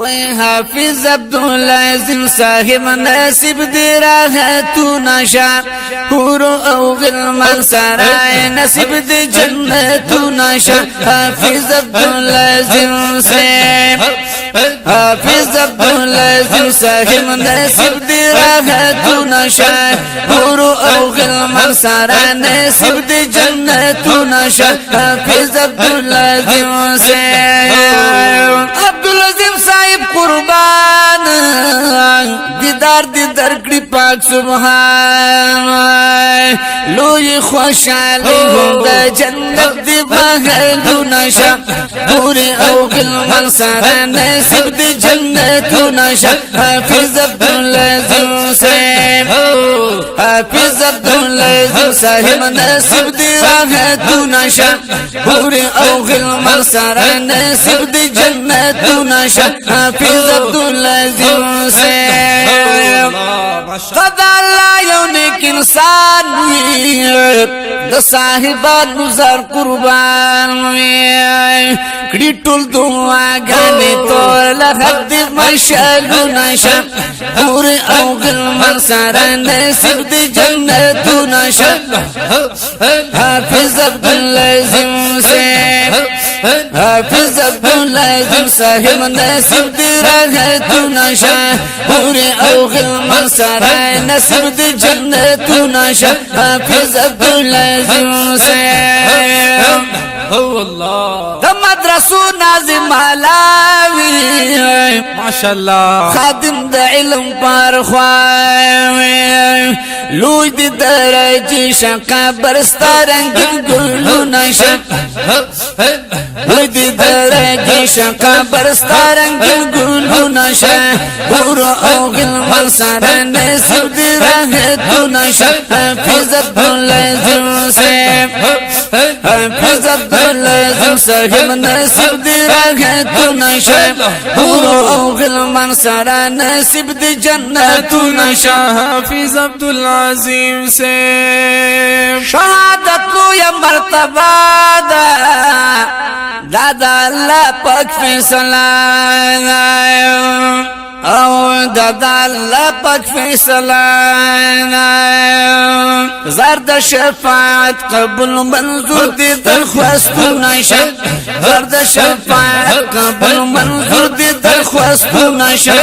حافظ عبدالعظیم صاحب نصیب دی راحتو نشا حور او غلمان سرائے نصیب دی جنتو نشا حافظ عبدالعظیم صاحب حافظ عبدالعظیم صاحب نصیب دی راحتو نشا حور او غلمان سرائے نصیب دی جنتو نشا حافظ عبدالعظیم صاحب عبدالعظیم صاحب قربان دیدار دی درکڑی پاک سبحان لوی خوشحالی دا جنت دی بغلو نشا پوری او غلمان سارا نصیب دی جنتو نشا حافظ عبدالعظیم صاحب حافظ عبدالعظیم صاحب نصیب دی راحتو نشا پوری او غلمان سارا نصیب دی جنتو نشا حافظ عبدالعظیم صاحب خدا اللہ یو نیک انسان وی د صاحبانو زر قربان وی کڑی ټول دعاګانې تور لحد دی مشالو نشا پوری او غلمان سارا نصیب دی جنتو نشا حافظ عبدالعظیم صاحب حافظ عبدالعظیم صاحب نصیب دی راحتو نشا پوری او غلمان سارا نصیب دی جنتو نشا حافظ عبدالعظیم صاحب اللہ دا مدرسو ناظم علاوی ماشاءاللہ خادم دا علم پار خواوی لوی دی درجی شقا برستا رنگین گلو نشا لوی دی درجی شقا برستا رنگین گلو نشا پورو او غلمان سارا نصیب دی راحتو نشا حافظ عبدالعظیم صاحب حافظ عبدالعظیم صاحب نصیب دی راحتو نشا پورو او غلمان سارا نصیب دی جنتو نشا حافظ عبدالعظیم سے شہادت لو یا مرتبہ دا دادا اللہ پاک فیصلہ او دادا اللہ پاک فیصلہ زرد شفاعت قبول منظور دی درخواستو نشا زرد شفاعت قبول منظور دی درخواستو نشا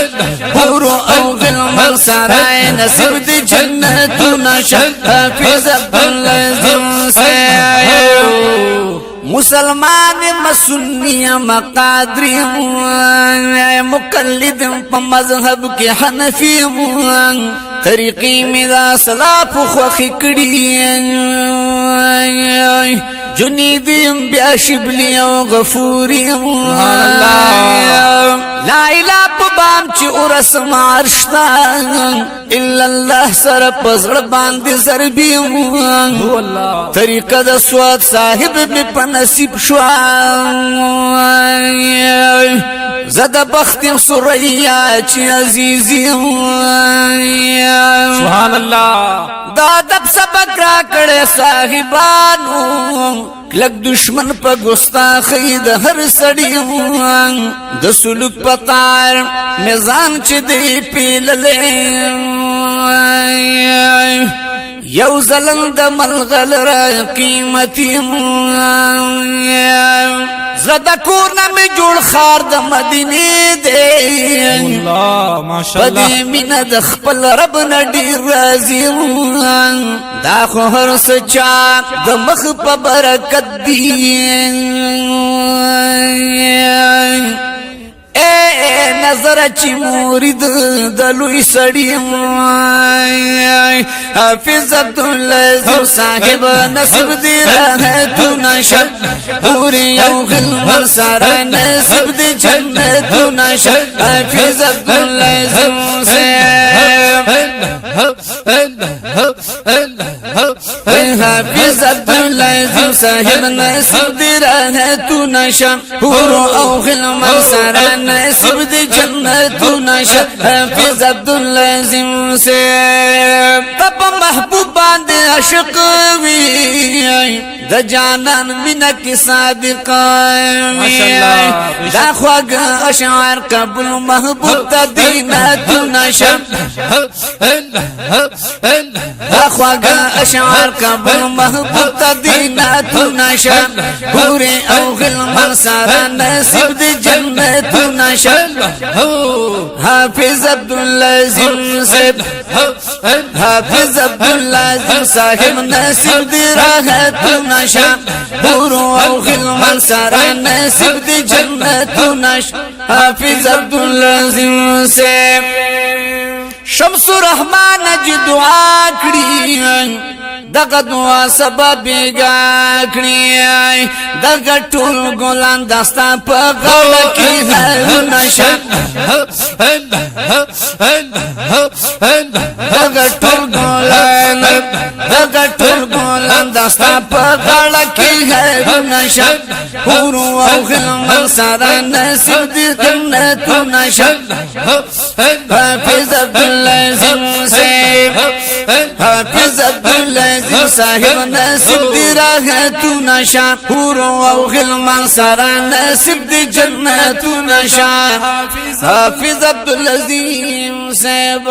پورو او غلمان سارای نصیب دی جنتو نشا حافظ عبدالعظیم صاحب مسلمان مسنی مقادری مقلد پا مذہب کی حنفی طریقی میرا سلاف خوخی کڑی جنیدیم بیا شبلی و غفوری لا الہ پبام چی ارس مارشتا الا اللہ سر پزر باندی ضربی طریقہ دا سواد صاحب ابن پنصیب شوا زد بختیم سریا چی عزیزی سبحان اللہ دا دب سبک را کڑے صاحبانو کلک دشمن پا گستاخی دا ہر سڑی دا سلوک پتار میزان چی دی پیل لے یو ظلم دا ملغل را قیمتی زدہ کورنا میں جوڑ خار دا مدینی دے اللہ ماشاءاللہ پدی من دخپل رب نڈی رازی دا خو ہر سچا دا مخ پا برکت دی اے نظر چی مورد دلوی سڑی حافظ عبدالعظیم صاحب نصیب دی راحتو نشا پوری او غلمان سارا نصیب دی جنتو نشا حافظ عبدالعظیم صاحب حافظ عبدالعظیم صاحب نصیب دی راحتو نشا پورو او غلمان سارا نصیب دی جنتو نشا حافظ عبدالعظیم صاحب تب محبوبہ باندې عاشق وي د جانان مینا کی صادق ماشاءالله. دا خواږه اشعار قبول محبوب ته دینات نشم دا خواږه اشعار قبول محبوب ته دینات نشم پوره او غلمان سارا نصیب د جنت نشم حافظ عبداللازم صاحب حافظ عبداللازم صاحب نصیب دی راحت نشم پورو او غلمان سارا نصیب دی جنت نشم حافظ عبداللازم صاحب شمس الرحمن جی دعا کړی دغه دعا سبب بیگا کړی دغه ټول ګلان داستا په غل کې هر نشم دغه ټول ګلان داستا په غل کې هر نشم پورو او غلمان سارا نصیب دي جنت نشم حافظ عبداللازم صاحب حافظ عبداللازم صاحب نصیب دی راحت نشا پورو او غلمان سارا نصیب دی جنت نشا حافظ عبداللازم صاحب